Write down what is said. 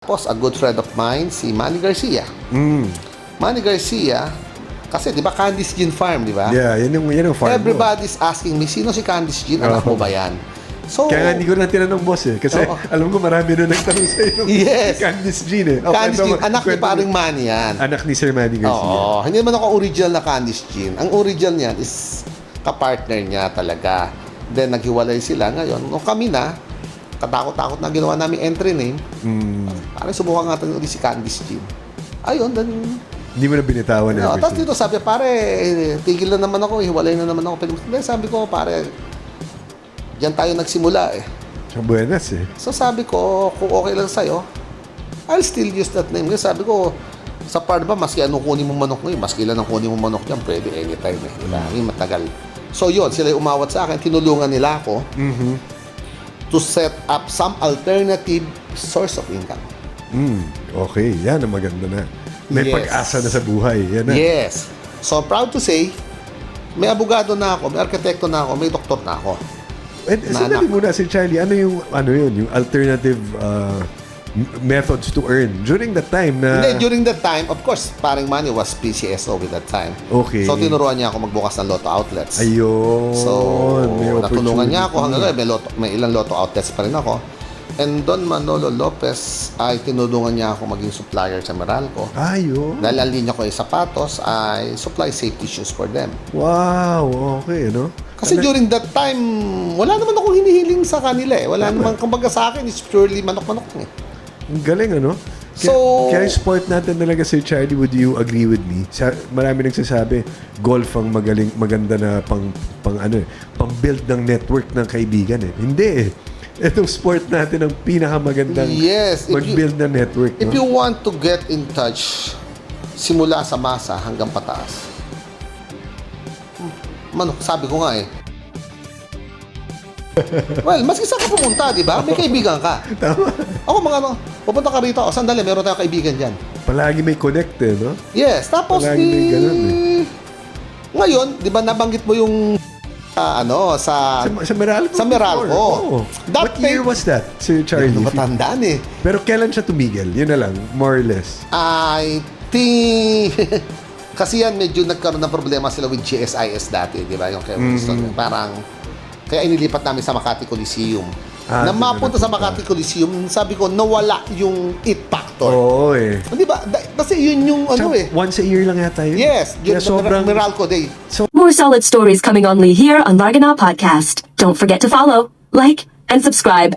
Tapos, a good friend of mine, si Manny Garcia. Manny Garcia, kasi di ba Candice Jean Farm, di ba? Yeah, yan yung farm Everybody's asking me, sino si Candice Jean? Anak mo ba yan? So, kaya nga hindi ko na tinanong boss kasi alam ko marami na nagtanong sa iyo. Yes. Candice Jean Candice Jean, anak ni paring Manny yan. Anak ni Sir Manny Garcia. Oo, hindi naman ako original na Candice Jean. Ang original niyan is kapartner niya talaga. Then, naghiwalay sila. Ngayon, nung kami na, katakot-takot na ginawa namin entry name, parang subukan nga tayo ulit si Candice Jean. Ayun, then... Hindi mo na binitawan na. Tapos dito sabi, pare, tigil na naman ako, hiwalay na naman ako. Then sabi ko, pare, diyan tayo nagsimula eh. Buenas eh. So sabi ko, kung okay lang sa'yo, I'll still use that name. Kasi sabi ko, sa part ba, maski anong kunin mong manok ngayon, maski ilan ang kunin mong manok dyan, pwede anytime eh. Diba? Matagal. So yun, sila yung umawat sa akin, tinulungan nila ako to set up some alternative source of income. Okay, yan ang maganda na. May Yes. pag-asa na sa buhay. Yan na. Yes. So proud to say, may abogado na ako, may arkitekto na ako, may doktor na ako. And sandali muna si Charlie, ano yun, yung alternative methods to earn during that time na... Hindi, during that time, of course, paring Manny was PCSO with that time. Okay. So, tinuruan niya ako magbukas ng lotto outlets. Ayun. So, may natulungan niya ako. opportunity. Hanggang ngayon, may ilang lotto outlets pa rin ako. And Don Manolo Lopez ay tinulungan niya ako maging supplier sa Meralco. Ayun. Dahil ang linya ko ay sapatos, ay supply safety shoes for them. Wow, okay, no? Kasi during that time, wala naman akong hinihiling sa kanila eh. Wala naman, kumbaga sa akin, it's purely manok-manok eh. Ang galing, ano? Kaya yung sport natin talaga, Sir Charlie, would you agree with me? Marami nagsasabi, golf ang maganda na pang-build ng network ng kaibigan eh. Hindi eh. Itong sport natin ang pinakamagandang mag-build ng network. If you want to get in touch, simula sa masa hanggang pataas. Manok, sabi ko nga eh. Well, maski saan ka pumunta, di ba? May kaibigan ka. Tama. Ako pupunta ka rito, sandali, meron tayong kaibigan dyan. Palagi may connect eh, no? Yes, tapos Palagi may ganun eh. Ngayon, di ba nabanggit mo yung sa Meralco? Sa Meralco. Oh. What year was that, Sir Charlie? Hindi ko matandaan eh. Pero kailan siya tumigil? Yun na lang, more or less. I think... Kasi yan, medyo nagkaroon ng problema sila with GSIS dati, di ba? Yung kay Winston. Parang... Kaya inilipat namin sa Makati Coliseum. Na mapunta sa Makati Coliseum, sabi ko, nawala yung it factor. Oo eh. Di ba? Kasi yun yung Once a year lang yata yun. Yes, yun sobrang... Meralco Day. More solid stories coming only here on Larganao Podcast. Don't forget to follow, like, and subscribe.